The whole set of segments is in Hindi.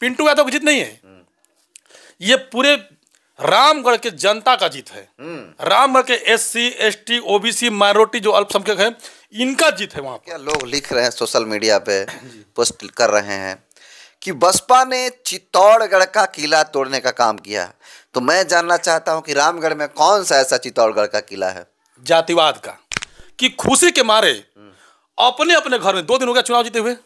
पिंटू यादव की जीत नहीं है, ये पूरे रामगढ़ के जनता का जीत है। रामगढ़ के SC ST OBC माइनॉरिटी जो अल्पसंख्यक है, इनका जीत है। वहाँ क्या लोग लिख रहे हैं, सोशल मीडिया पे पोस्ट कर रहे हैं कि बसपा ने चित्तौड़गढ़ का किला तोड़ने का काम किया। तो मैं जानना चाहता हूं कि रामगढ़ में कौन सा ऐसा चित्तौड़गढ़ का किला है? जातिवाद का, कि खुशी के मारे अपने अपने घर में 2 दिन हो गया चुनाव जीते हुए,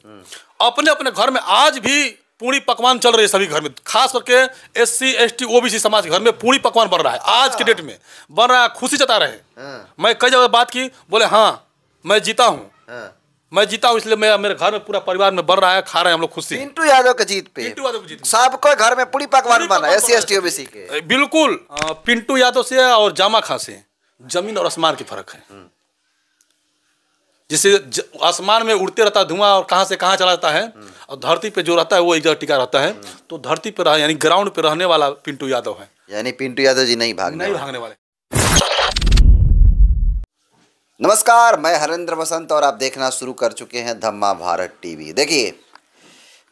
अपने अपने घर में आज भी पूरी पकवान चल रही है। सभी घर में, खास करके SC ST OBC समाज के घर में पूरी पकवान बन रहा है, आज के डेट में बन रहा है, खुशी जता रहे हैं। मैं कई जगह बात की, बोले हाँ मैं जीता हूँ, मैं जीता हूँ, इसलिए मैं मेरे घर में पूरा परिवार में बन रहा है, खा रहे हैं हम लोग खुशी। पिंटू यादव के जीत पे, पिंटू यादव की जीत, सबको घर में पूरी पकवान बना SC ST OBC के। बिल्कुल, पिंटू यादव से और जामा खां से जमीन और आसमान की फर्क है। जिसे आसमान में उड़ते रहता है धुआं और कहां से कहां चला जाता है, और धरती पे जो रहता है वो एक जगह टिका रहता है। तो धरती पे यानी ग्राउंड पे रहने वाला पिंटू यादव है। यानी पिंटू यादव जी नहीं भागने वाले। नमस्कार, मैं हरेंद्र बसंत और आप देखना शुरू कर चुके हैं धम्मा भारत टीवी। देखिए,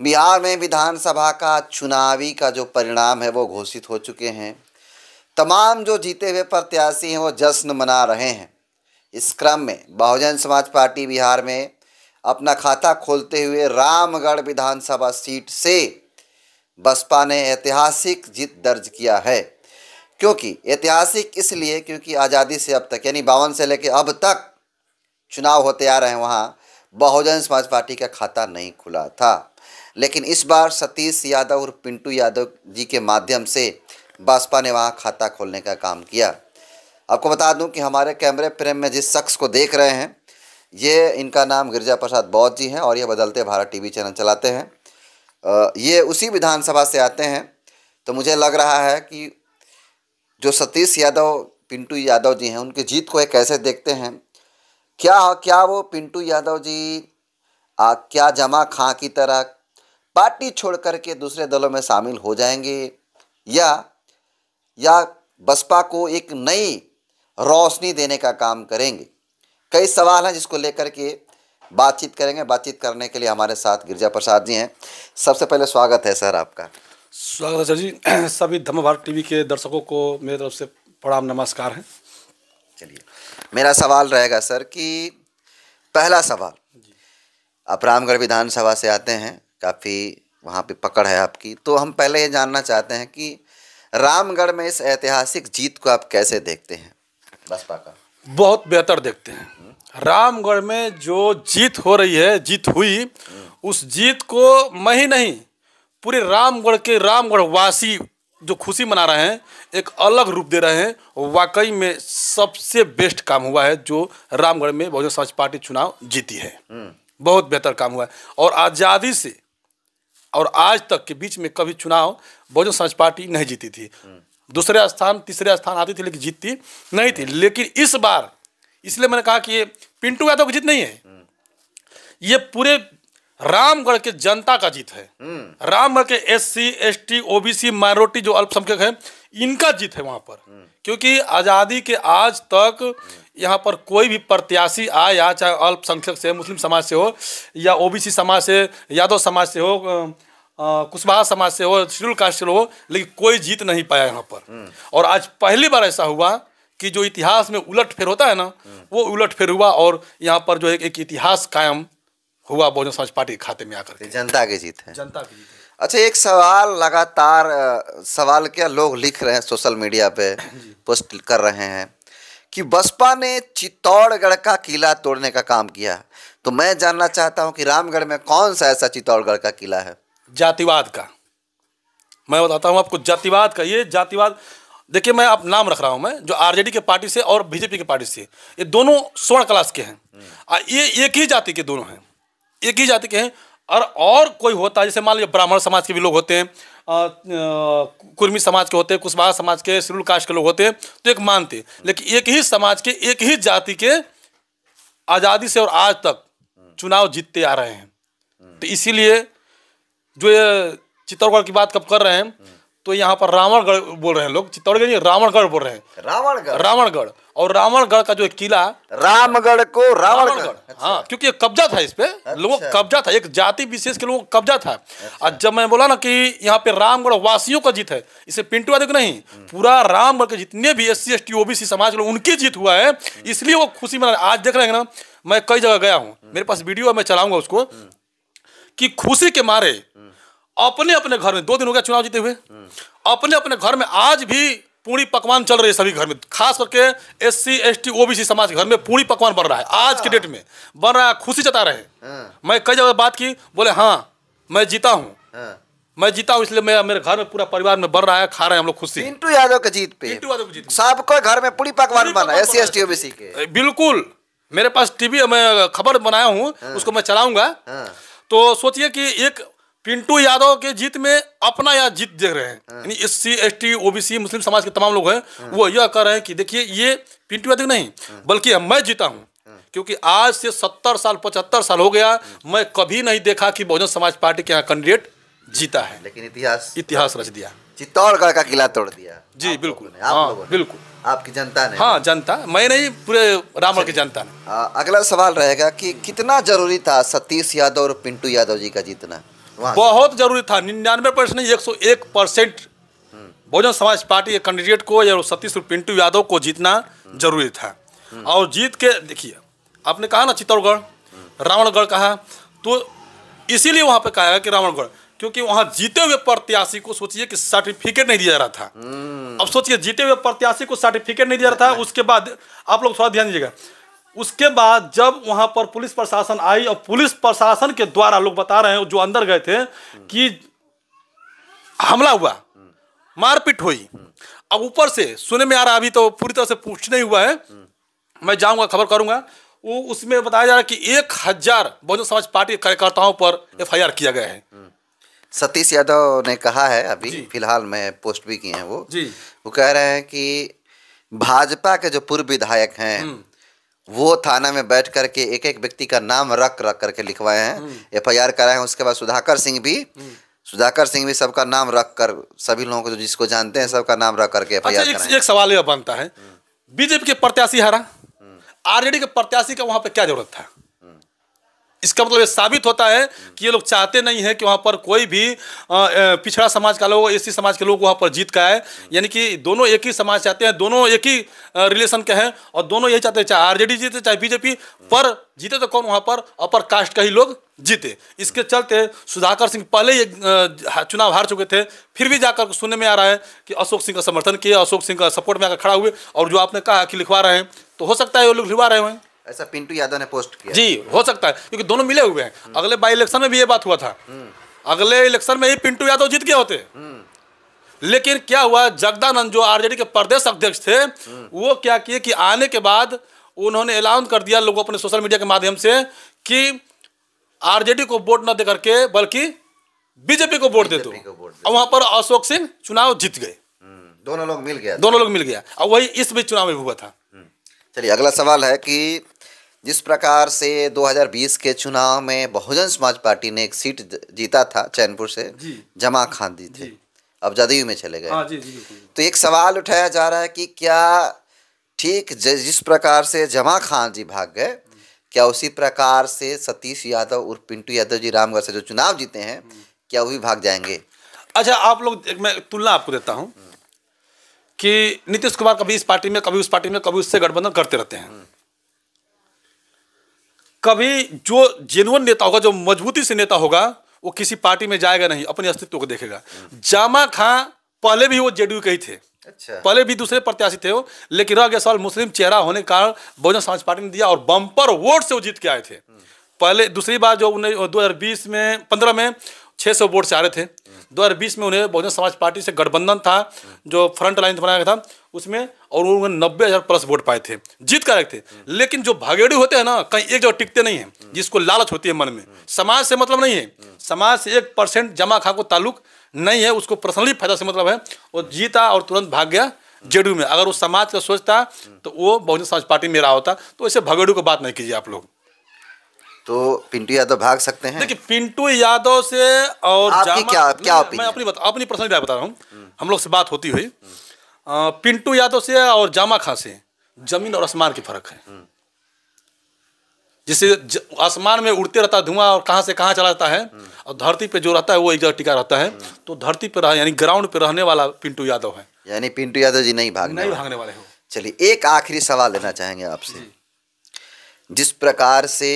बिहार में विधानसभा का चुनावी का जो परिणाम है वो घोषित हो चुके हैं। तमाम जो जीते हुए प्रत्याशी हैं वो जश्न मना रहे हैं। इस क्रम में बहुजन समाज पार्टी बिहार में अपना खाता खोलते हुए रामगढ़ विधानसभा सीट से बसपा ने ऐतिहासिक जीत दर्ज किया है। क्योंकि ऐतिहासिक इसलिए क्योंकि आज़ादी से अब तक, यानी 52 से लेकर अब तक चुनाव होते आ रहे हैं, वहाँ बहुजन समाज पार्टी का खाता नहीं खुला था। लेकिन इस बार सतीश यादव और पिंटू यादव जी के माध्यम से बसपा ने वहाँ खाता खोलने का काम किया। आपको बता दूं कि हमारे कैमरे फ्रेम में जिस शख्स को देख रहे हैं, ये इनका नाम गिरिजा प्रसाद बौद्ध जी हैं और ये बदलते भारत टीवी चैनल चलाते हैं। ये उसी विधानसभा से आते हैं। तो मुझे लग रहा है कि जो सतीश यादव पिंटू यादव जी हैं, उनकी जीत को कैसे देखते हैं? क्या वो पिंटू यादव जी क्या जामा खां की तरह पार्टी छोड़ करके दूसरे दलों में शामिल हो जाएंगे, या बसपा को एक नई रोशनी देने का काम करेंगे? कई सवाल हैं जिसको लेकर के बातचीत करेंगे। बातचीत करने के लिए हमारे साथ गिरिजा प्रसाद जी हैं। सबसे पहले स्वागत है सर आपका। स्वागत है सर जी। सभी धम्मा भारत टीवी के दर्शकों को मेरी तरफ से प्रणाम, नमस्कार है। चलिए, मेरा सवाल रहेगा सर कि पहला सवाल, आप रामगढ़ विधानसभा से आते हैं, काफ़ी वहाँ पे पकड़ है आपकी। तो हम पहले ये जानना चाहते हैं कि रामगढ़ में इस ऐतिहासिक जीत को आप कैसे देखते हैं बसपा का? बहुत बेहतर देखते हैं। रामगढ़ में जो जीत हो रही है, जीत हुई, उस जीत को मैं ही नहीं, पूरे रामगढ़ के रामगढ़ वासी जो खुशी मना रहे हैं, एक अलग रूप दे रहे हैं। वाकई में सबसे बेस्ट काम हुआ है जो रामगढ़ में बहुजन समाज पार्टी चुनाव जीती है। बहुत बेहतर काम हुआ है। और आज़ादी से और आज तक के बीच में कभी चुनाव बहुजन समाज पार्टी नहीं जीती थी। दूसरे स्थान तीसरे स्थान आती थी लेकिन जीतती नहीं थी। लेकिन इस बार, इसलिए मैंने कहा कि ये पिंटू यादव की जीत नहीं है, ये पूरे रामगढ़ के जनता का जीत है। रामगढ़ के SC ST OBC माइनॉरिटी जो अल्पसंख्यक है, इनका जीत है वहाँ पर। क्योंकि आज़ादी के आज तक यहाँ पर कोई भी प्रत्याशी आया, चाहे अल्पसंख्यक से, मुस्लिम समाज से हो, या OBC समाज से, यादव समाज से हो, कुशवाहा समाज से हो, शेड्यूल कास्ट से हो, लेकिन कोई जीत नहीं पाया यहाँ पर। और आज पहली बार ऐसा हुआ कि जो इतिहास में उलटफेर होता है ना, वो उलटफेर हुआ और यहाँ पर जो एक इतिहास कायम हुआ बहुजन समाज पार्टी के खाते में आकर के। जनता की जीत है। जनता की जीत है। अच्छा, एक सवाल लगातार सवाल क्या लोग लिख रहे हैं, सोशल मीडिया पे पोस्ट कर रहे हैं कि बसपा ने चित्तौड़गढ़ का किला तोड़ने का काम किया। तो मैं जानना चाहता हूं कि रामगढ़ में कौन सा ऐसा चित्तौड़गढ़ का किला है? जातिवाद का। मैं बताता हूं आपको जातिवाद का। ये जातिवाद, देखिए मैं आप नाम रख रहा हूं, मैं जो RJD के पार्टी से और BJP के पार्टी से, ये दोनों स्वर्ण क्लास के हैं। ये एक ही जाति के दोनों हैं, एक ही जाति के हैं। और कोई होता है, जैसे मान लीजिए ब्राह्मण समाज के भी लोग होते हैं, कुर्मी समाज के होते हैं, कुशवाहा समाज के, शेड्यूल कास्ट के लोग होते हैं, तो एक मानते। लेकिन एक ही समाज के, एक ही जाति के आज़ादी से और आज तक चुनाव जीतते आ रहे हैं। तो इसीलिए जो ये चित्तौड़गढ़ की बात कब कर रहे हैं, तो यहाँ पर रावणगढ़ बोल रहे हैं लोग, चित्तौड़गढ़ नहीं, रावणगढ़ बोल रहे हैं। रावणगढ़, रावणगढ़। और रावणगढ़ का जो एक किला, रामगढ़ को रावणगढ़। रावणगढ़, हाँ, क्योंकि एक कब्जा था इस पे, लोगों का कब्जा था, एक जाति विशेष के लोगों का कब्जा था। और जब मैं बोला ना कि यहाँ पे रामगढ़ वासियों का जीत है, इसे पिंटू यादव नहीं, पूरा रामगढ़ के जितने भी SC ST OBC समाज के लोग, उनकी जीत हुआ है, इसलिए वो खुशी मना। आज देख रहे हैं ना, मैं कई जगह गया हूँ, मेरे पास वीडियो है, मैं चलाऊंगा उसको, कि खुशी के मारे अपने अपने घर में, 2 दिन हो गया चुनाव जीते हुए, अपने अपने घर में आज भी पूरी पकवान चल रही है सभी घर में, खास करके SC ST OBC समाज के घर में पूरी पकवान बन रहा है, आज के डेट में बन रहा है, खुशी जता रहे हैं। मैं कई जगह बात की, बोले हाँ मैं जीता हूँ, मैं जीता हूँ, इसलिए मेरे घर में पूरा परिवार में बन रहा है, खा रहे हैं हम लोग खुशी। पिंटू यादव की जीत पे, पिंटू यादव की जीत, सबको घर में पूरी पकवान बना SC ST OBC के। बिल्कुल, मेरे पास टीवी मैं खबर बनाया हूँ, उसको मैं चलाऊंगा। तो सोचिए कि एक पिंटू यादव के जीत में अपना या जीत देख रहे हैं, यानी SC ST OBC मुस्लिम समाज के तमाम लोग हैं, वो यह कह रहे हैं कि देखिए ये पिंटू यादव नहीं बल्कि मैं जीता हूँ, क्योंकि आज से 70 साल 75 साल हो गया, मैं कभी नहीं देखा कि बहुजन समाज पार्टी के यहाँ कैंडिडेट जीता है, लेकिन इतिहास रच दिया, चित्तौड़गढ़ का किला तोड़ दिया। जी बिल्कुल, आप लोगों ने, बिल्कुल, आपकी जनता ने। हाँ जनता, मैं नहीं, पूरे रामगढ़ की जनता ने। अगला सवाल रहेगा कि कितना जरूरी था सतीश यादव और पिंटू यादव जी का जीतना? बहुत जरूरी था, 99% नहीं, 101% बहुजन समाज पार्टी के कैंडिडेट को या सतीश और पिंटू यादव को जीतना जरूरी था। और जीत के देखिए, आपने कहा ना चित्तौड़गढ़, रावणगढ़ कहा, तो इसीलिए वहां पे कहा कि रावणगढ़, क्योंकि वहां जीते हुए प्रत्याशी को सोचिए कि सर्टिफिकेट नहीं दिया जा रहा था। अब सोचिए, जीते हुए प्रत्याशी को सर्टिफिकेट नहीं दिया जा रहा था। उसके बाद आप लोग थोड़ा ध्यान दीजिएगा, उसके बाद जब वहां पर पुलिस प्रशासन आई और पुलिस प्रशासन के द्वारा, लोग बता रहे हैं जो अंदर गए थे, कि हमला हुआ, मारपीट हुई। अब ऊपर से सुनने में आ रहा, अभी तो पूरी तरह से पुष्टि नहीं हुआ है, मैं जाऊंगा खबर करूंगा, वो उसमें बताया जा रहा है कि 1000 बहुजन समाज पार्टी के कार्यकर्ताओं पर FIR किया गया है। सतीश यादव ने कहा है, अभी फिलहाल में पोस्ट भी किए हैं वो कह रहे हैं कि भाजपा के जो पूर्व विधायक हैं वो थाना में बैठ करके एक एक व्यक्ति का नाम रख करके लिखवाए हैं, FIR कराए हैं। उसके बाद सुधाकर सिंह भी सबका नाम रख कर, सभी लोगों को जिसको जानते हैं सबका नाम रख करके FIR कराए। एक सवाल यह बनता है, बीजेपी के प्रत्याशी हारा, RJD के प्रत्याशी का वहां पर क्या जरूरत था? इसका मतलब ये साबित होता है कि ये लोग चाहते नहीं है कि वहाँ पर कोई भी पिछड़ा समाज का लोग, SC समाज के लोग वहाँ पर जीत का है, यानी कि दोनों एक ही समाज चाहते हैं, दोनों एक ही रिलेशन के हैं, और दोनों यही चाहते हैं, चाहे RJD जीते चाहे BJP, पर जीते तो कौन? वहाँ पर अपर कास्ट का ही लोग जीते। इसके चलते सुधाकर सिंह पहले ही चुनाव हार चुके थे, फिर भी जाकर सुनने में आ रहा है कि अशोक सिंह का समर्थन किया, अशोक सिंह का सपोर्ट में आकर खड़ा हुए, और जो आपने कहा कि लिखवा रहे हैं, तो हो सकता है वो लोग लिखवा रहे हैं, ऐसा पिंटू यादव ने पोस्ट किया। जी हो सकता है, क्योंकि दोनों मिले हुए हैं। अगले बाई इलेक्शन में भी ये बात हुआ था, अगले इलेक्शन में ही पिंटू यादव जीत गए होते, लेकिन क्या हुआ, जगदानंद जो RJD के प्रदेश अध्यक्ष थे, वो क्या किए कि आने के बाद उन्होंने ऐलान कर दिया लोगों अपने सोशल मीडिया के माध्यम से कि RJD को वोट न दे करके बल्कि BJP को वोट दे दो, और वहां पर अशोक सिंह चुनाव जीत गए। दोनों लोग मिल गया, और वही इस बीच चुनाव में हुआ था। चलिए, अगला सवाल है कि जिस प्रकार से 2020 के चुनाव में बहुजन समाज पार्टी ने एक सीट जीता था चैनपुर से, जमा खान जी थे, अब जदयू में चले गए। तो एक सवाल उठाया जा रहा है कि क्या ठीक जिस प्रकार से जमा खान जी भाग गए, क्या उसी प्रकार से सतीश यादव और पिंटू यादव जी रामगढ़ से जो चुनाव जीते हैं, क्या वो भी भाग जाएंगे? अच्छा, आप लोग, मैं तुलना आपको देता हूँ कि नीतीश कुमार कभी इस पार्टी में, कभी उस पार्टी में, कभी उससे गठबंधन करते रहते हैं। कभी जो जेन्युइन नेता होगा, जो मजबूती से नेता होगा, वो किसी पार्टी में जाएगा नहीं, अपने अस्तित्व को देखेगा। जामा खां पहले भी वो JDU के ही थे, अच्छा, पहले भी दूसरे प्रत्याशी थे वो, लेकिन रह गया सवाल मुस्लिम चेहरा होने के कारण बहुजन समाज पार्टी ने दिया, और बम्पर वोट से वो जीत के आए थे। पहले दूसरी बार जो 2020 में 15 में 600 वोट से आ रहे थे, 2020 में उन्हें बहुजन समाज पार्टी से गठबंधन था जो फ्रंट लाइन बनाया गया था उसमें, और उन्होंने 90,000 प्लस वोट पाए थे, जीत कर आए थे। लेकिन जो भागेड़ू होते हैं ना, कहीं एक जगह टिकते नहीं हैं, जिसको लालच होती है मन में, समाज से मतलब नहीं है, समाज से 1% जमा खां को ताल्लुक नहीं है, उसको पर्सनली फायदा से मतलब है, वो जीता और तुरंत भाग गया JDU में। अगर वो समाज का सोचता तो वो बहुजन समाज पार्टी में रहा होता। तो ऐसे भागेड़ू को बात नहीं कीजिए आप लोग। तो पिंटू यादव भाग सकते हैं? देखिए, पिंटू यादव से और आपकी क्या मैं अपनी पर्सनल राय बता रहा हूँ, हम लोग से बात होती हुई, पिंटू यादव से और जामा खां से जमीन और आसमान की फर्क है। जिससे आसमान में उड़ते रहता है धुआं और कहाँ से कहाँ चला जाता है, और धरती पे जो रहता है वो एक जगह टिका रहता है। तो धरती पे यानी ग्राउंड पे रहने वाला पिंटू यादव है। यानी पिंटू यादव जी नहीं भागने वाले हो। चलिए एक आखिरी सवाल लेना चाहेंगे आपसे। जिस प्रकार से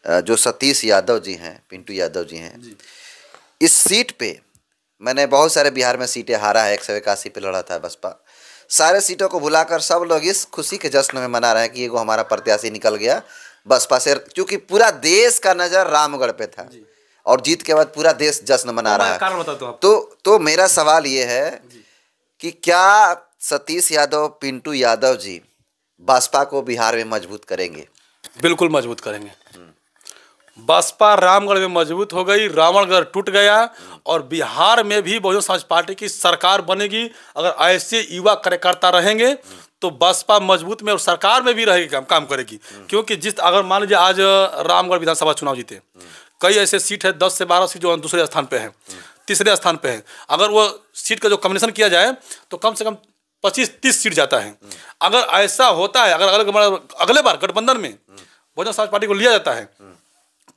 जो सतीश यादव जी हैं, पिंटू यादव जी हैं, इस सीट पे मैंने बहुत सारे बिहार में सीटें हारा है, 181 पे लड़ा था बसपा, सारे सीटों को भुलाकर सब लोग इस खुशी के जश्न में मना रहे हैं कि एगो हमारा प्रत्याशी निकल गया बसपा से, क्योंकि पूरा देश का नज़र रामगढ़ पे था और जीत के बाद पूरा देश जश्न मना रहा है। कारण बताता हूं तो मेरा सवाल ये है कि क्या सतीश यादव, पिंटू यादव जी बसपा को बिहार में मजबूत करेंगे? बिल्कुल मजबूत करेंगे। बसपा रामगढ़ में मजबूत हो गई, रावणगढ़ टूट गया, और बिहार में भी बहुजन समाज पार्टी की सरकार बनेगी। अगर ऐसे युवा कार्यकर्ता रहेंगे तो बसपा मजबूत में और सरकार में भी रहेगी, काम करेगी। क्योंकि अगर मान लीजिए आज रामगढ़ विधानसभा चुनाव जीते, कई ऐसे सीट है 10 से 12 सीट जो दूसरे स्थान पे है, तीसरे स्थान पे है। अगर वो सीट का जो कॉम्बिनेशन किया जाए तो कम से कम 25-30 सीट जाता है। अगर ऐसा होता है, अगर अगले बार गठबंधन में बहुजन समाज पार्टी को लिया जाता है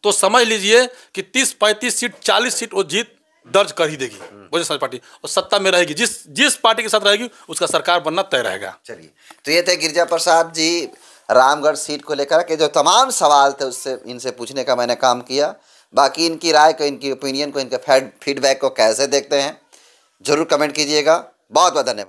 तो समझ लीजिए कि 30-35 सीट, 40 सीट वो जीत दर्ज कर ही देगी बहुजन समाज पार्टी, और सत्ता में रहेगी। जिस पार्टी के साथ रहेगी उसका सरकार बनना तय रहेगा। चलिए, तो ये थे गिरिजा प्रसाद जी रामगढ़ सीट को लेकर के जो तमाम सवाल थे उससे इनसे पूछने का मैंने काम किया। बाकी इनकी राय को, इनकी ओपिनियन को, इनके फीडबैक को कैसे देखते हैं जरूर कमेंट कीजिएगा। बहुत बहुत धन्यवाद।